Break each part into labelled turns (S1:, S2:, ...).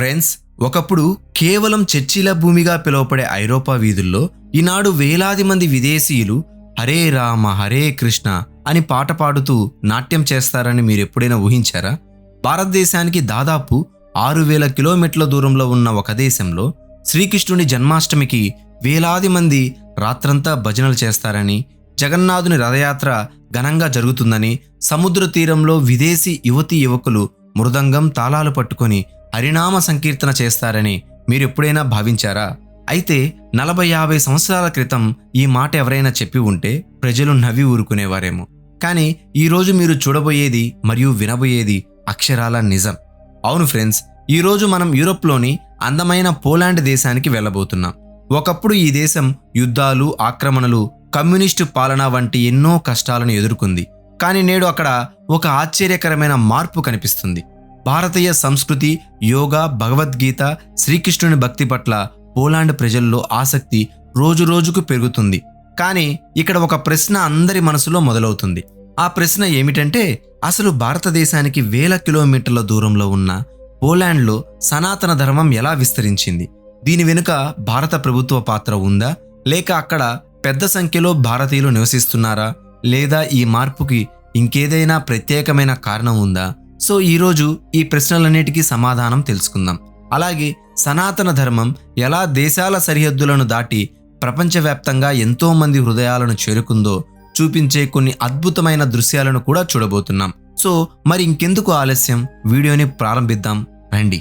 S1: Friends, ఒకప్పుడు కేవలం చర్చిల భూమిగా పిలువబడే ఐరోపా వీధుల్లో ఈనాడు వేలాది మంది విదేశీయులు హరే రామ హరే కృష్ణ అని పాట పాడుతూ నాట్యం చేస్తారని మీరెప్పుడైనా ఊహించారా? భారతదేశానికి దాదాపు 6,000 కిలోమీటర్ల దూరంలో ఉన్న ఒక దేశంలో శ్రీకృష్ణుని జన్మాష్టమికి వేలాది మంది రాత్రంతా భజనలు చేస్తారని, జగన్నాథుని రథయాత్ర ఘనంగా జరుగుతుందని, సముద్ర తీరంలో విదేశీ యువతీ యువకులు మృదంగం తాళాలు పట్టుకొని హరినామ సంకీర్తన చేస్తారని మీరెప్పుడైనా భావించారా? అయితే 40-50 సంవత్సరాల క్రితం ఈ మాట ఎవరైనా చెప్పి ఉంటే ప్రజలు నవ్వి ఊరుకునేవారేమో. కానీ ఈరోజు మీరు చూడబోయేది మరియు వినబోయేది అక్షరాల నిజం. అవును ఫ్రెండ్స్, ఈరోజు మనం యూరోప్లోని అందమైన పోలాండ్ దేశానికి వెళ్ళబోతున్నాం. ఒకప్పుడు ఈ దేశం యుద్ధాలు, ఆక్రమణలు, కమ్యూనిస్టు పాలన వంటి ఎన్నో కష్టాలను ఎదుర్కొంది. కానీ నేడు అక్కడ ఒక ఆశ్చర్యకరమైన మార్పు కనిపిస్తుంది. భారతీయ సంస్కృతి, యోగా, భగవద్గీత, శ్రీకృష్ణుని భక్తి పట్ల పోలాండ్ ప్రజల్లో ఆసక్తి రోజురోజుకు పెరుగుతుంది. కానీ ఇక్కడ ఒక ప్రశ్న అందరి మనసులో మొదలవుతుంది. ఆ ప్రశ్న ఏమిటంటే, అసలు భారతదేశానికి వేల కిలోమీటర్ల దూరంలో ఉన్న పోలాండ్లో సనాతన ధర్మం ఎలా విస్తరించింది? దీని వెనుక భారత ప్రభుత్వ పాత్ర ఉందా? లేక అక్కడ పెద్ద సంఖ్యలో భారతీయులు నివసిస్తున్నారా? లేదా ఈ మార్పుకి ఇంకేదైనా ప్రత్యేకమైన కారణం ఉందా? సో ఈరోజు ఈ ప్రశ్నలన్నిటికీ సమాధానం తెలుసుకుందాం. అలాగే సనాతన ధర్మం ఎలా దేశాల సరిహద్దులను దాటి ప్రపంచవ్యాప్తంగా ఎంతో మంది హృదయాలను చేరుకుందో చూపించే కొన్ని అద్భుతమైన దృశ్యాలను కూడా చూడబోతున్నాం. సో మరి ఇంకెందుకు ఆలస్యం, వీడియోని ప్రారంభిద్దాం రండి.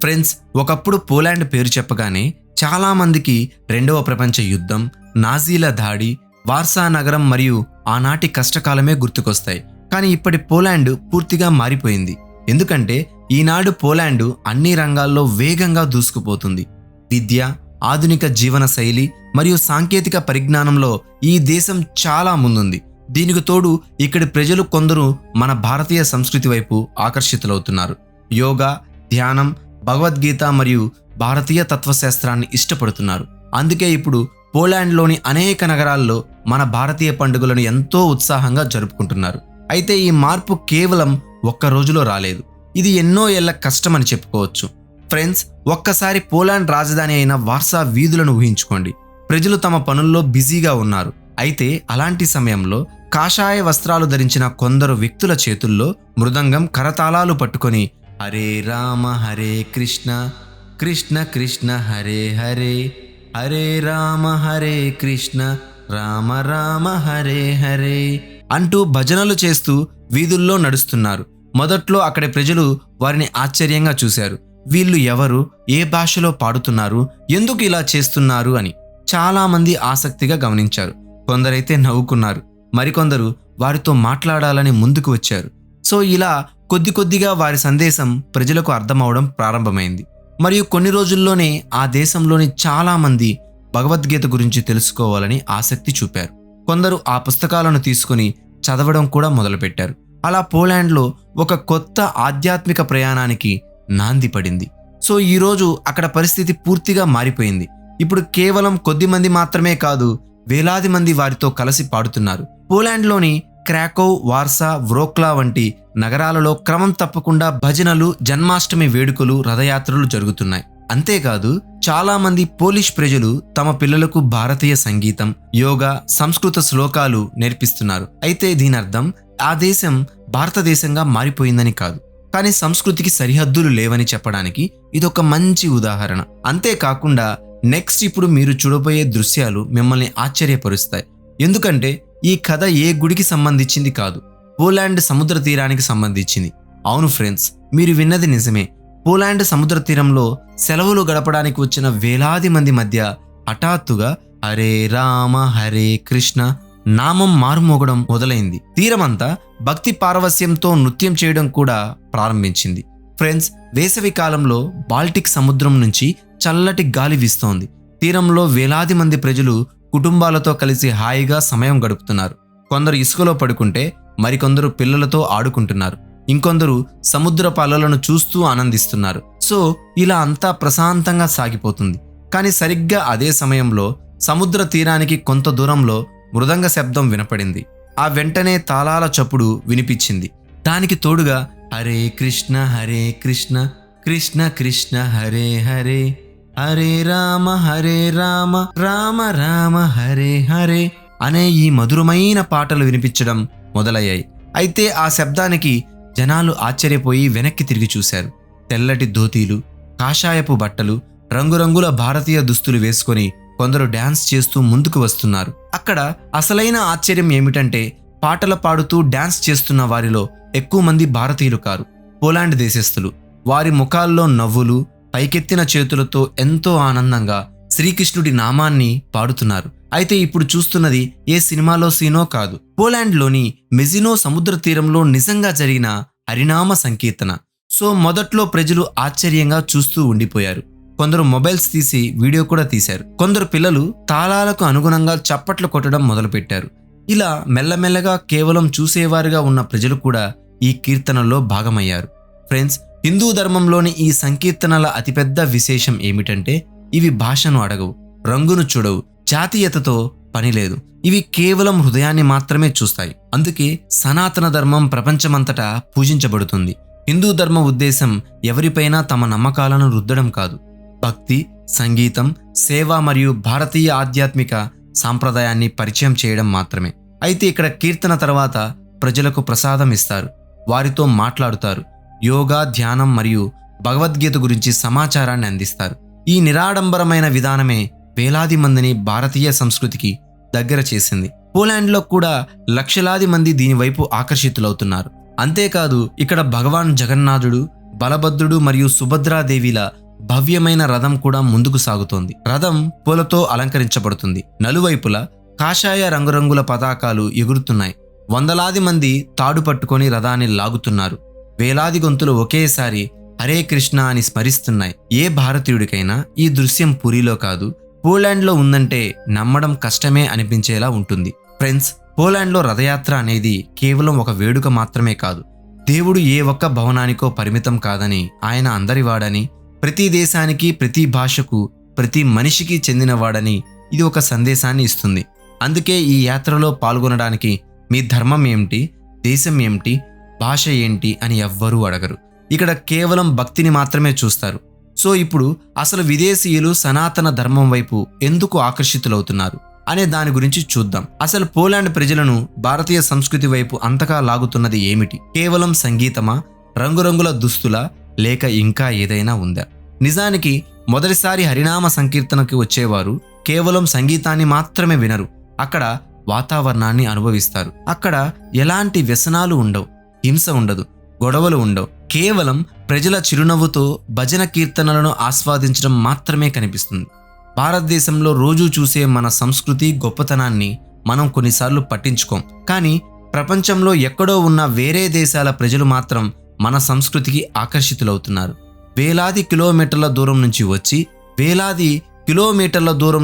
S1: ఫ్రెండ్స్, ఒకప్పుడు పోలాండ్ పేరు చెప్పగానే చాలా మందికి రెండవ ప్రపంచ యుద్ధం, నాజీల దాడి, వార్సా నగరం మరియు ఆనాటి కష్టకాలమే గుర్తుకొస్తాయి. కానీ ఇప్పటి పోలాండ్ పూర్తిగా మారిపోయింది. ఎందుకంటే ఈనాడు పోలాండ్ అన్ని రంగాల్లో వేగంగా దూసుకుపోతుంది. విద్య, ఆధునిక జీవన శైలి మరియు సాంకేతిక పరిజ్ఞానంలో ఈ దేశం చాలా ముందుంది. దీనికి తోడు ఇక్కడి ప్రజలు కొందరు మన భారతీయ సంస్కృతి వైపు ఆకర్షితులవుతున్నారు. యోగా, ధ్యానం, భగవద్గీత మరియు భారతీయ తత్వశాస్త్రాన్ని ఇష్టపడుతున్నారు. అందుకే ఇప్పుడు పోలాండ్లోని అనేక నగరాల్లో మన భారతీయ పండుగలను ఎంతో ఉత్సాహంగా జరుపుకుంటున్నారు. అయితే ఈ మార్పు కేవలం ఒక్క రోజులో రాలేదు. ఇది ఎన్నో ఏళ్ల కష్టమని చెప్పుకోవచ్చు. ఫ్రెండ్స్, ఒక్కసారి పోలాండ్ రాజధాని అయిన వార్సా వీధులను ఊహించుకోండి. ప్రజలు తమ పనుల్లో బిజీగా ఉన్నారు. అయితే అలాంటి సమయంలో కాషాయ వస్త్రాలు ధరించిన కొందరు వ్యక్తుల చేతుల్లో మృదంగం, కరతాళాలు పట్టుకొని హరే రామ హరే కృష్ణ కృష్ణ కృష్ణ హరే హరే, హరే రామ హరే కృష్ణ రామ రామ హరే హరే అంటూ భజనలు చేస్తూ వీధుల్లో నడుస్తున్నారు. మొదట్లో అక్కడి ప్రజలు వారిని ఆశ్చర్యంగా చూశారు. వీళ్ళు ఎవరు, ఏ భాషలో పాడుతున్నారు, ఎందుకు ఇలా చేస్తున్నారు అని చాలా మంది ఆసక్తిగా గమనించారు. కొందరైతే నవ్వుకున్నారు, మరికొందరు వారితో మాట్లాడాలని ముందుకు వచ్చారు. సో ఇలా కొద్ది కొద్దిగా వారి సందేశం ప్రజలకు అర్థమవడం ప్రారంభమైంది. మరియు కొన్ని రోజుల్లోనే ఆ దేశంలోని చాలా మంది భగవద్గీత గురించి తెలుసుకోవాలని ఆసక్తి చూపారు. కొందరు ఆ పుస్తకాలను తీసుకుని చదవడం కూడా మొదలుపెట్టారు. అలా పోలాండ్లో ఒక కొత్త ఆధ్యాత్మిక ప్రయాణానికి నాంది పడింది. సో ఈరోజు అక్కడ పరిస్థితి పూర్తిగా మారిపోయింది. ఇప్పుడు కేవలం కొద్ది మంది మాత్రమే కాదు, వేలాది మంది వారితో కలిసి పాడుతున్నారు. పోలాండ్లోని క్రాకోవ్, వార్సా, వ్రోక్లా వంటి నగరాలలో క్రమం తప్పకుండా భజనలు, జన్మాష్టమి వేడుకలు, రథయాత్రలు జరుగుతున్నాయి. అంతేకాదు చాలా మంది పోలిష్ ప్రజలు తమ పిల్లలకు భారతీయ సంగీతం, యోగా, సంస్కృత శ్లోకాలు నేర్పిస్తున్నారు. అయితే దీని అర్థం ఆ దేశం భారతదేశంగా మారిపోయిందని కాదు, కానీ సంస్కృతికి సరిహద్దులు లేవని చెప్పడానికి ఇదొక మంచి ఉదాహరణ. అంతేకాకుండా నెక్స్ట్ ఇప్పుడు మీరు చూడబోయే దృశ్యాలు మిమ్మల్ని ఆశ్చర్యపరుస్తాయి. ఎందుకంటే ఈ కథ ఏ గుడికి సంబంధించింది కాదు, పోలాండ్ సముద్ర తీరానికి సంబంధించింది. అవును ఫ్రెండ్స్, మీరు విన్నది నిజమే. పోలాండ్ సముద్ర తీరంలో సెలవులు గడపడానికి వచ్చిన వేలాది మంది మధ్య హఠాత్తుగా హరే రామ హరే కృష్ణ నామం మారుమోగడం మొదలైంది. తీరమంతా భక్తి పారవస్యంతో నృత్యం చేయడం కూడా ప్రారంభించింది. ఫ్రెండ్స్, వేసవి కాలంలో బాల్టిక్ సముద్రం నుంచి చల్లటి గాలి వీస్తోంది. తీరంలో వేలాది మంది ప్రజలు కుటుంబాలతో కలిసి హాయిగా సమయం గడుపుతున్నారు. కొందరు ఇసుకలో పడుకుంటే మరికొందరు పిల్లలతో ఆడుకుంటున్నారు. ఇంకొందరు సముద్రపు అలలను చూస్తూ ఆనందిస్తున్నారు. సో ఇలా అంతా ప్రశాంతంగా సాగిపోతుంది. కానీ సరిగ్గా అదే సమయంలో సముద్ర తీరానికి కొంత దూరంలో మృదంగ శబ్దం వినపడింది. ఆ వెంటనే తాళాల చప్పుడు వినిపించింది. దానికి తోడుగా హరే కృష్ణ కృష్ణ కృష్ణ హరే హరే హరే రామ రామ రామ హరే హరే అనే ఈ మధురమైన పాటలు వినిపించడం మొదలయ్యాయి. అయితే ఆ శబ్దానికి జనాలు ఆశ్చర్యపోయి వెనక్కి తిరిగి చూశారు. తెల్లటి ధోతీలు, కాషాయపు బట్టలు, రంగురంగుల భారతీయ దుస్తులు వేసుకొని కొందరు డాన్స్ చేస్తూ ముందుకు వస్తున్నారు. అక్కడ అసలైన ఆశ్చర్యం ఏమిటంటే పాటలు పాడుతూ డాన్స్ చేస్తున్న వారిలో ఎక్కువ మంది భారతీయులు కారు, పోలాండ్ దేశస్థులు. వారి ముఖాల్లో నవ్వులు, పైకెత్తిన చేతులతో ఎంతో ఆనందంగా శ్రీకృష్ణుడి నామాన్ని పాడుతున్నారు. అయితే ఇప్పుడు చూస్తున్నది ఏ సినిమాలో సీనో కాదు, పోలాండ్లోని మెజినో సముద్ర తీరంలో నిజంగా జరిగిన హరినామ సంకీర్తన. సో మొదట్లో ప్రజలు ఆశ్చర్యంగా చూస్తూ ఉండిపోయారు. కొందరు మొబైల్స్ తీసి వీడియో కూడా తీశారు. కొందరు పిల్లలు తాళాలకు అనుగుణంగా చప్పట్లు కొట్టడం మొదలుపెట్టారు. ఇలా మెల్లమెల్లగా కేవలం చూసేవారుగా ఉన్న ప్రజలు కూడా ఈ కీర్తనలో భాగమయ్యారు. ఫ్రెండ్స్, హిందూ ధర్మంలోని ఈ సంకీర్తనల అతిపెద్ద విశేషం ఏమిటంటే ఇవి భాషను అడగవు, రంగును చూడవు, జాతీయతతో పనిలేదు. ఇవి కేవలం హృదయాన్ని మాత్రమే చూస్తాయి. అందుకే సనాతన ధర్మం ప్రపంచమంతటా పూజించబడుతుంది. హిందూ ధర్మ ఉద్దేశం ఎవరిపైనా తమ నమ్మకాలను రుద్దడం కాదు, భక్తి, సంగీతం, సేవ మరియు భారతీయ ఆధ్యాత్మిక సాంప్రదాయాన్ని పరిచయం చేయడం మాత్రమే. అయితే ఇక్కడ కీర్తన తర్వాత ప్రజలకు ప్రసాదం ఇస్తారు, వారితో మాట్లాడుతారు, యోగా, ధ్యానం మరియు భగవద్గీత గురించి సమాచారాన్ని అందిస్తారు. ఈ నిరాడంబరమైన విధానమే వేలాది మందిని భారతీయ సంస్కృతికి దగ్గర చేసింది. పోలాండ్లో కూడా లక్షలాది మంది దీనివైపు ఆకర్షితులవుతున్నారు. అంతేకాదు ఇక్కడ భగవాన్ జగన్నాథుడు, బలభద్రుడు మరియు సుభద్రాదేవిల భవ్యమైన రథం కూడా ముందుకు సాగుతోంది. రథం పూలతో అలంకరించబడుతుంది. నలువైపులా కాషాయ రంగురంగుల పతాకాలు ఎగురుతున్నాయి. వందలాది మంది తాడు పట్టుకొని రథాన్ని లాగుతున్నారు. వేలాది గొంతులు ఒకేసారి హరే కృష్ణ అని స్మరిస్తున్నాయి. ఏ భారతీయుడికైనా ఈ దృశ్యం పూరిలో కాదు, పోలాండ్లో ఉందంటే నమ్మడం కష్టమే అనిపించేలా ఉంటుంది. ఫ్రెండ్స్, పోలాండ్లో రథయాత్ర అనేది కేవలం ఒక వేడుక మాత్రమే కాదు. దేవుడు ఏ ఒక్క భవనానికో పరిమితం కాదని, ఆయన అందరివాడని, ప్రతి దేశానికి, ప్రతి భాషకు, ప్రతి మనిషికి చెందినవాడని ఇది ఒక సందేశాన్ని ఇస్తుంది. అందుకే ఈ యాత్రలో పాల్గొనడానికి మీ ధర్మం ఏమిటి, దేశం ఏమిటి, భాష ఏంటి అని ఎవ్వరూ అడగరు. ఇక్కడ కేవలం భక్తిని మాత్రమే చూస్తారు. సో ఇప్పుడు అసలు విదేశీయులు సనాతన ధర్మం వైపు ఎందుకు ఆకర్షితులవుతున్నారు అనే దాని గురించి చూద్దాం. అసలు పోలాండ్ ప్రజలను భారతీయ సంస్కృతి వైపు అంతగా లాగుతున్నది ఏమిటి? కేవలం సంగీతమా, రంగురంగుల దుస్తులా, లేక ఇంకా ఏదైనా ఉందా? నిజానికి మొదటిసారి హరినామ సంకీర్తనకి వచ్చేవారు కేవలం సంగీతాన్ని మాత్రమే వినరు, అక్కడ వాతావరణాన్ని అనుభవిస్తారు. అక్కడ ఎలాంటి వ్యసనాలు ఉండవు, హింస ఉండదు, గొడవలు ఉండవు. కేవలం ప్రజల చిరునవ్వుతో భజన కీర్తనలను ఆస్వాదించడం మాత్రమే కనిపిస్తుంది. భారతదేశంలో రోజూ చూసే మన సంస్కృతి గొప్పతనాన్ని మనం కొన్నిసార్లు పట్టించుకోం. కానీ ప్రపంచంలో ఎక్కడో ఉన్న వేరే దేశాల ప్రజలు మాత్రం మన సంస్కృతికి ఆకర్షితులవుతున్నారు. వేలాది కిలోమీటర్ల దూరం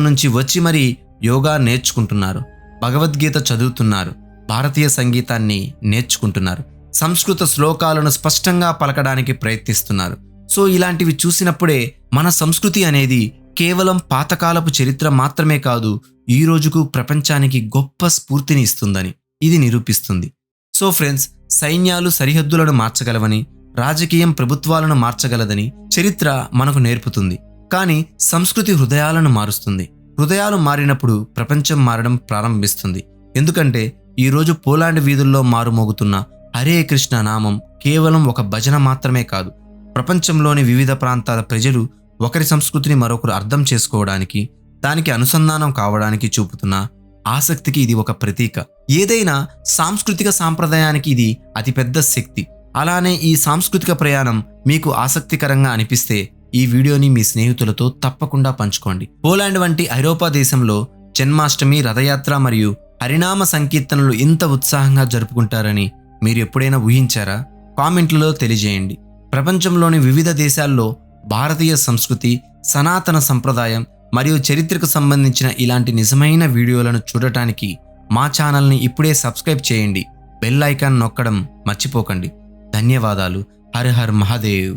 S1: నుంచి వచ్చి మరీ యోగా నేర్చుకుంటున్నారు, భగవద్గీత చదువుతున్నారు, భారతీయ సంగీతాన్ని నేర్చుకుంటున్నారు, సంస్కృత శ్లోకాలను స్పష్టంగా పలకడానికి ప్రయత్నిస్తున్నారు. సో ఇలాంటివి చూసినప్పుడే మన సంస్కృతి అనేది కేవలం పాతకాలపు చరిత్ర మాత్రమే కాదు, ఈ రోజుకు ప్రపంచానికి గొప్ప స్ఫూర్తిని ఇస్తుందని ఇది నిరూపిస్తుంది. సో ఫ్రెండ్స్, సైన్యాలు సరిహద్దులను మార్చగలవని, రాజకీయం ప్రభుత్వాలను మార్చగలదని చరిత్ర మనకు నేర్పుతుంది. కానీ సంస్కృతి హృదయాలను మారుస్తుంది. హృదయాలు మారినప్పుడు ప్రపంచం మారడం ప్రారంభిస్తుంది. ఎందుకంటే ఈరోజు పోలాండ్ వీధుల్లో మారుమోగుతున్న హరే కృష్ణ నామం కేవలం ఒక భజన మాత్రమే కాదు, ప్రపంచంలోని వివిధ ప్రాంతాల ప్రజలు ఒకరి సంస్కృతిని మరొకరు అర్థం చేసుకోవడానికి, దానికి అనుసంధానం కావడానికి చూపుతున్న ఆసక్తికి ఇది ఒక ప్రతీక. ఏదైనా సాంస్కృతిక సాంప్రదాయానికి ఇది అతిపెద్ద శక్తి. అలానే ఈ సాంస్కృతిక ప్రయాణం మీకు ఆసక్తికరంగా అనిపిస్తే ఈ వీడియోని మీ స్నేహితులతో తప్పకుండా పంచుకోండి. పోలాండ్ వంటి ఐరోపా దేశంలో జన్మాష్టమి, రథయాత్ర మరియు హరినామ సంకీర్తనలు ఇంత ఉత్సాహంగా జరుపుకుంటారని మీరు ఎప్పుడైనా ఊహించారా? కామెంట్లలో తెలియజేయండి. ప్రపంచంలోని వివిధ దేశాల్లో భారతీయ సంస్కృతి, సనాతన సంప్రదాయం మరియు చరిత్రకు సంబంధించిన ఇలాంటి నిజమైన వీడియోలను చూడటానికి మా ఛానల్ని ఇప్పుడే సబ్స్క్రైబ్ చేయండి. బెల్ ఐకాన్ నొక్కడం మర్చిపోకండి. ధన్యవాదాలు. Her her Mahadev.